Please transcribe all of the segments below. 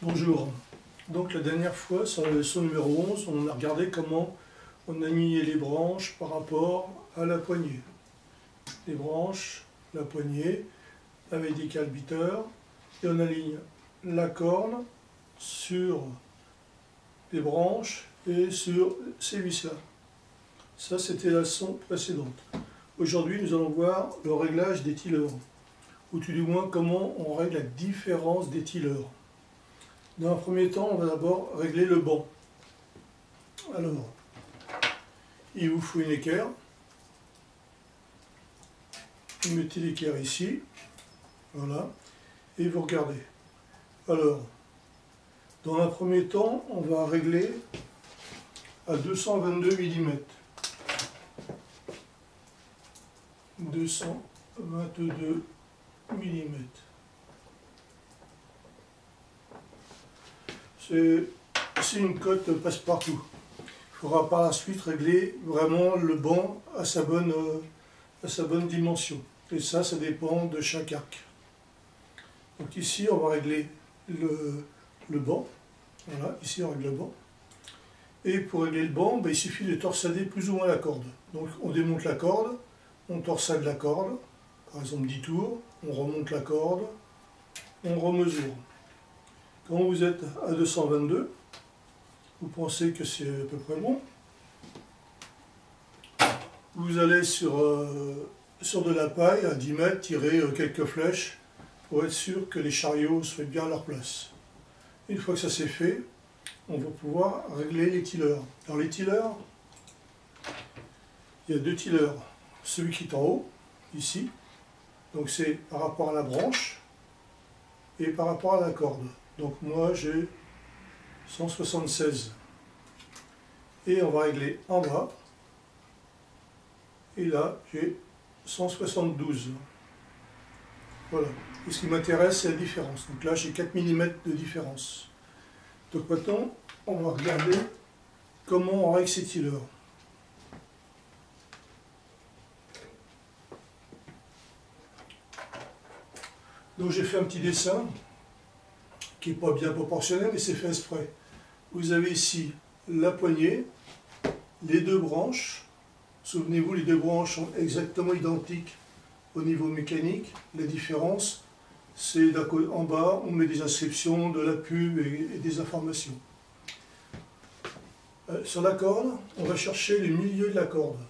Bonjour. Donc la dernière fois, sur la leçon numéro 11, on a regardé comment on alignait les branches par rapport à la poignée. Les branches, la poignée, avec des calbiteurs, et on aligne la corne sur les branches et sur ces vis-là. Ça, c'était la leçon précédente. Aujourd'hui, nous allons voir le réglage des tilleurs, ou tout du moins comment on règle la différence des tilleurs. Dans un premier temps, on va d'abord régler le banc. Alors, il vous faut une équerre. Vous mettez l'équerre ici. Voilà. Et vous regardez. Alors, dans un premier temps, on va régler à 222 mm. 222 mm. C'est une cote passe-partout. Il faudra par la suite régler vraiment le banc à sa bonne dimension. Et ça dépend de chaque arc. Donc ici, on va régler le banc. Voilà, ici on règle le banc. Et pour régler le banc, il suffit de torsader plus ou moins la corde. Donc on démonte la corde, on torsade la corde, par exemple 10 tours, on remonte la corde, on remesure. Quand vous êtes à 222, vous pensez que c'est à peu près bon. Vous allez sur de la paille à 10 mètres, tirer quelques flèches pour être sûr que les chariots soient bien à leur place. Une fois que ça c'est fait, on va pouvoir régler les tilleurs. Alors les tilleurs, il y a deux tilleurs. Celui qui est en haut, ici, donc c'est par rapport à la branche et par rapport à la corde. Donc moi j'ai 176. Et on va régler en bas. Et là j'ai 172. Voilà. Et ce qui m'intéresse c'est la différence. Donc là j'ai 4 mm de différence. Donc maintenant on va regarder comment on règle ces tilleurs. Donc j'ai fait un petit dessin qui n'est pas bien proportionnel, mais c'est fait exprès. Vous avez ici la poignée, les deux branches. Souvenez-vous, les deux branches sont exactement identiques au niveau mécanique. La différence, c'est en bas, on met des inscriptions, de la pub et des informations. Sur la corde, on va chercher le milieu de la corde.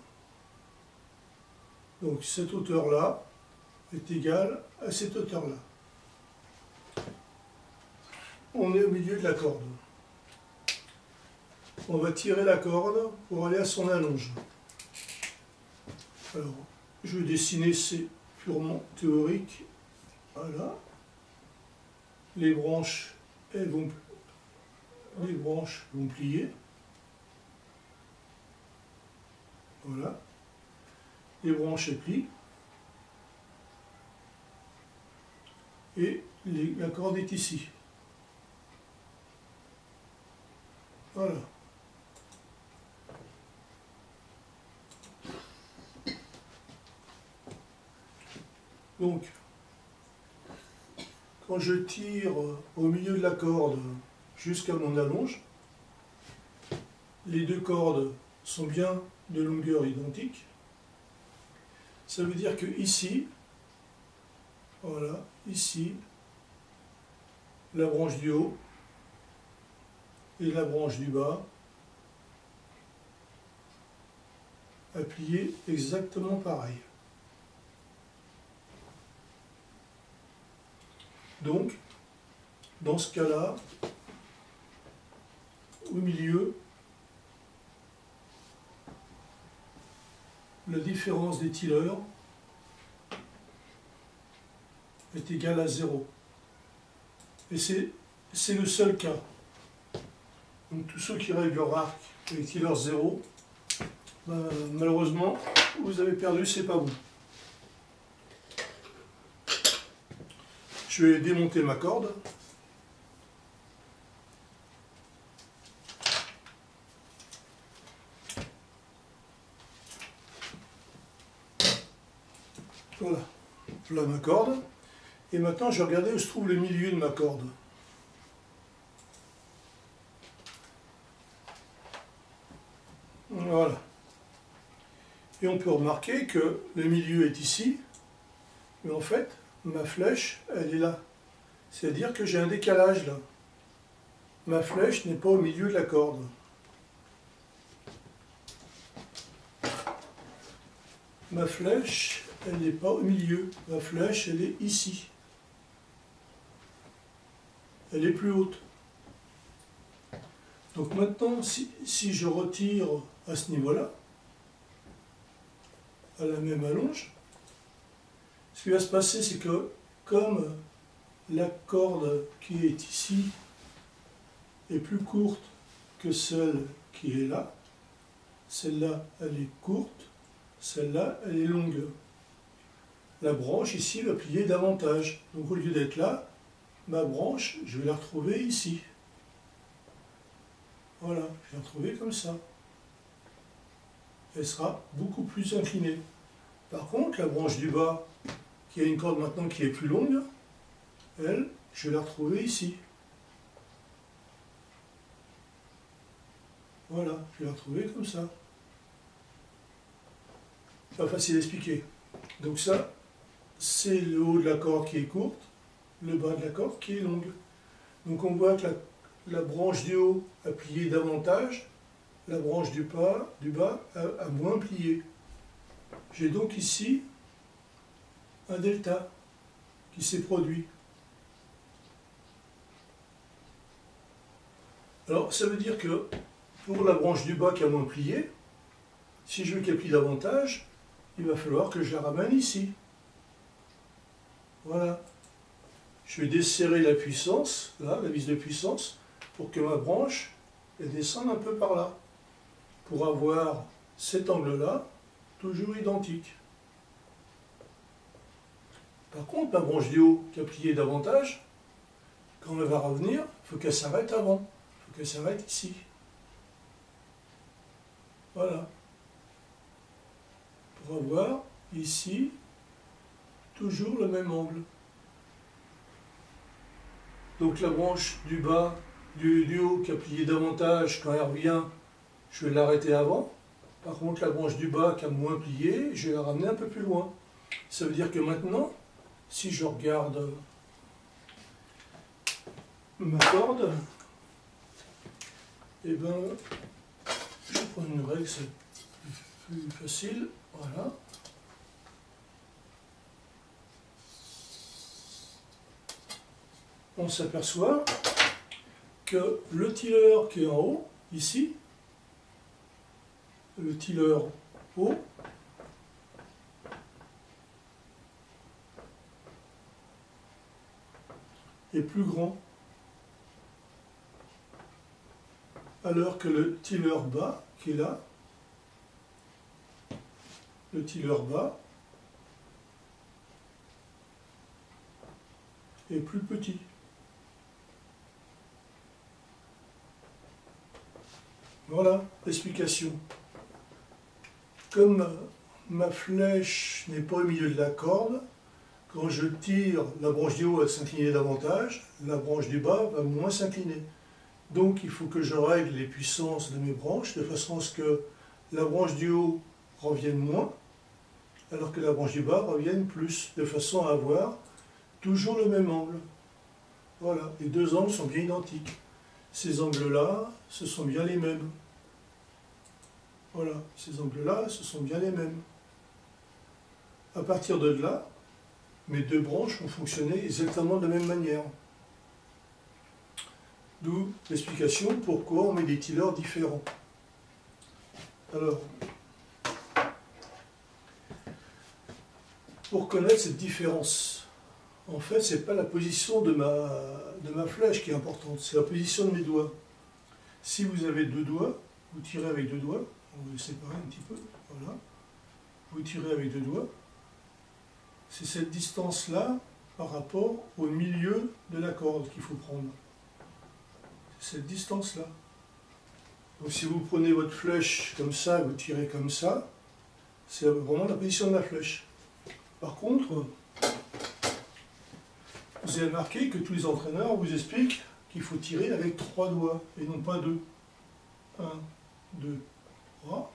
Donc cette hauteur-là est égale à cette hauteur-là. On est au milieu de la corde. On va tirer la corde pour aller à son allonge. Alors, je vais dessiner, c'est purement théorique. Voilà. Les branches vont plier. Voilà. Les branches plient. Et la corde est ici. Voilà. Donc, quand je tire au milieu de la corde jusqu'à mon allonge, les deux cordes sont bien de longueur identique. Ça veut dire que ici, voilà, ici, la branche du haut et la branche du bas a plié exactement pareil. Donc, dans ce cas-là, au milieu, la différence des tilleurs est égale à 0. Et c'est le seul cas. Donc tous ceux qui règlent leur arc avec tilleur 0, malheureusement, vous avez perdu, c'est pas bon. Je vais démonter ma corde. Voilà, voilà ma corde. Et maintenant, je vais regarder où se trouve le milieu de ma corde. Voilà. Et on peut remarquer que le milieu est ici, mais en fait, ma flèche, elle est là. C'est-à-dire que j'ai un décalage là. Ma flèche n'est pas au milieu de la corde. Ma flèche, elle n'est pas au milieu. Ma flèche, elle est ici. Elle est plus haute. Donc maintenant, si je retire à ce niveau-là, à la même allonge, ce qui va se passer, c'est que comme la corde qui est ici est plus courte que celle qui est là, celle-là, elle est courte, celle-là, elle est longue. La branche ici va plier davantage. Donc au lieu d'être là, ma branche, je vais la retrouver ici. Voilà, je vais la retrouver comme ça. Elle sera beaucoup plus inclinée. Par contre, la branche du bas, qui a une corde maintenant qui est plus longue, elle, je vais la retrouver ici. Voilà, je vais la retrouver comme ça. Pas facile à expliquer. Donc ça, c'est le haut de la corde qui est courte, le bas de la corde qui est longue. Donc on voit que la branche du haut a plié davantage, la branche du bas a moins plié. J'ai donc ici un delta qui s'est produit. Alors ça veut dire que pour la branche du bas qui a moins plié, si je veux qu'elle plie davantage, il va falloir que je la ramène ici. Voilà. Je vais desserrer la puissance, là, la vis de puissance, pour que ma branche elle descende un peu par là, pour avoir cet angle-là toujours identique. Par contre, ma branche du haut qui a plié davantage, quand elle va revenir, il faut qu'elle s'arrête avant. Il faut qu'elle s'arrête ici. Voilà. Pour avoir ici toujours le même angle. Donc la branche du bas, du haut qui a plié davantage, quand elle revient, je vais l'arrêter avant. Par contre, la branche du bas qui a moins plié, je vais la ramener un peu plus loin. Ça veut dire que maintenant, si je regarde ma corde, eh ben, je vais prendre une règle, c'est plus facile. Voilà. On s'aperçoit que le tiller qui est en haut, ici, le tiller haut, est plus grand, alors que le tiller bas, qui est là, le tiller bas est plus petit. Voilà l'explication. Comme ma flèche n'est pas au milieu de la corde, quand je tire, la branche du haut va s'incliner davantage, la branche du bas va moins s'incliner. Donc il faut que je règle les puissances de mes branches de façon à ce que la branche du haut revienne moins, alors que la branche du bas revienne plus, de façon à avoir toujours le même angle. Voilà, les deux angles sont bien identiques. Ces angles-là, ce sont bien les mêmes. Voilà, ces angles-là, ce sont bien les mêmes. À partir de là, mes deux branches vont fonctionner exactement de la même manière. D'où l'explication pourquoi on met des tillers différents. Alors, pour connaître cette différence, en fait, ce n'est pas la position de ma flèche qui est importante, c'est la position de mes doigts. Si vous avez deux doigts, vous tirez avec deux doigts, on va les séparer un petit peu, voilà. Vous tirez avec deux doigts, c'est cette distance-là par rapport au milieu de la corde qu'il faut prendre. C'est cette distance-là. Donc si vous prenez votre flèche comme ça, vous tirez comme ça, c'est vraiment la position de la flèche. Par contre, vous avez remarqué que tous les entraîneurs vous expliquent qu'il faut tirer avec trois doigts et non pas deux. 1, 2, Voilà.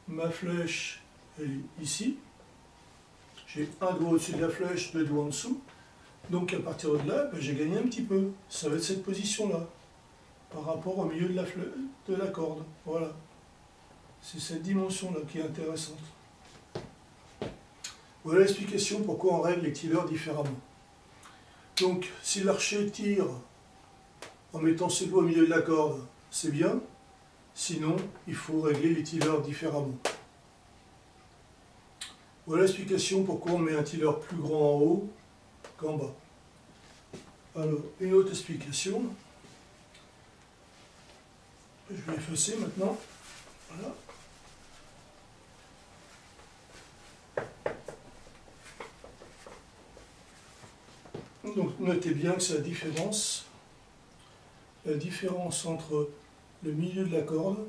Ma flèche elle est ici. J'ai un doigt au-dessus de la flèche, deux doigts en dessous. Donc à partir de là, ben, j'ai gagné un petit peu. Ça va être cette position-là, par rapport au milieu de la corde. Voilà. C'est cette dimension-là qui est intéressante. Voilà l'explication pourquoi on règle les tireurs différemment. Donc si l'archer tire en mettant ses doigts au milieu de la corde, c'est bien. Sinon, il faut régler les tireurs différemment. Voilà l'explication pourquoi on met un tiller plus grand en haut qu'en bas. Alors, une autre explication. Je vais effacer maintenant. Voilà. Donc, notez bien que c'est la différence entre le milieu de la corde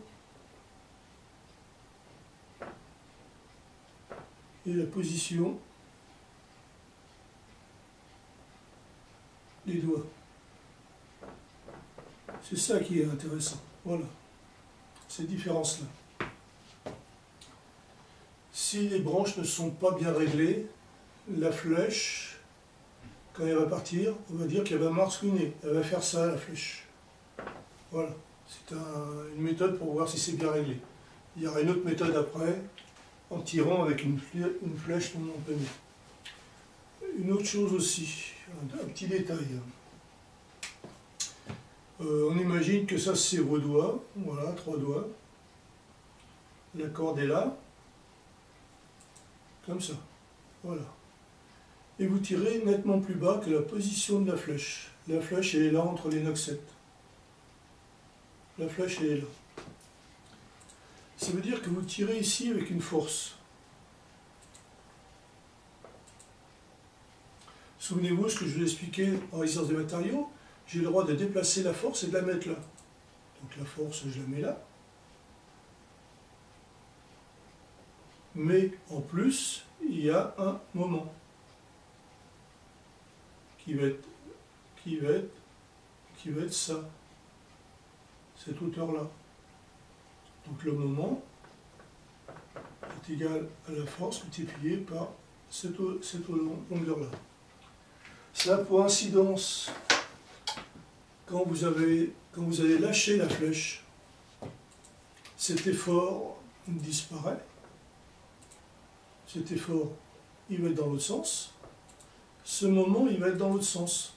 et la position des doigts. C'est ça qui est intéressant. Voilà, ces différences-là. Si les branches ne sont pas bien réglées, la flèche, quand elle va partir, on va dire qu'elle va marsouiner. Elle va faire ça, la flèche. Voilà, c'est une méthode pour voir si c'est bien réglé. Il y aura une autre méthode après, en tirant avec une flèche non empennée. Une autre chose aussi, un petit détail. On imagine que ça c'est vos doigts, voilà, 3 doigts. La corde est là, comme ça, voilà. Et vous tirez nettement plus bas que la position de la flèche. La flèche elle est là entre les noxettes. La flèche elle est là. Ça veut dire que vous tirez ici avec une force. Souvenez-vous ce que je vous ai expliqué en résistance des matériaux, j'ai le droit de déplacer la force et de la mettre là. Donc la force, je la mets là. Mais en plus, il y a un moment qui va être ça, cette hauteur-là. Donc le moment est égal à la force multipliée par cette longueur-là. Ça a pour incidence, quand vous allez lâcher la flèche, cet effort disparaît. Cet effort, il va être dans l'autre sens. Ce moment, il va être dans l'autre sens.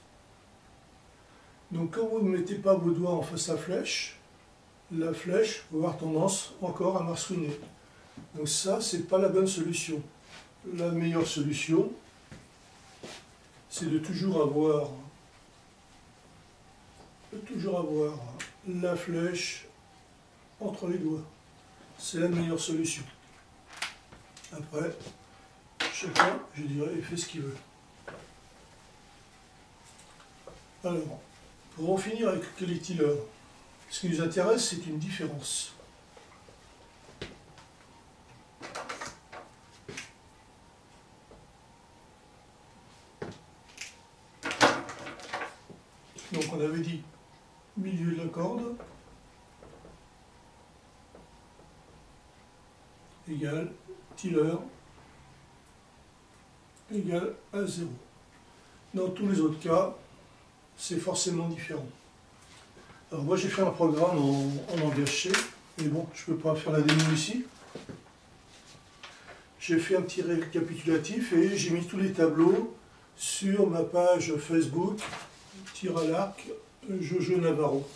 Donc quand vous ne mettez pas vos doigts en face à la flèche va avoir tendance encore à marsouiner. Donc ça, c'est pas la bonne solution. La meilleure solution, c'est de toujours avoir la flèche entre les doigts. C'est la meilleure solution. Après, chacun, je dirais, il fait ce qu'il veut. Alors, pour en finir avec les tillers, ce qui nous intéresse, c'est une différence. Donc on avait dit milieu de la corde égale tiller égale à 0. Dans tous les autres cas, c'est forcément différent. Alors moi j'ai fait un programme en langage C, mais bon, je ne peux pas faire la démo ici. J'ai fait un petit récapitulatif et j'ai mis tous les tableaux sur ma page Facebook, tir à l'arc, Jojo Navarro.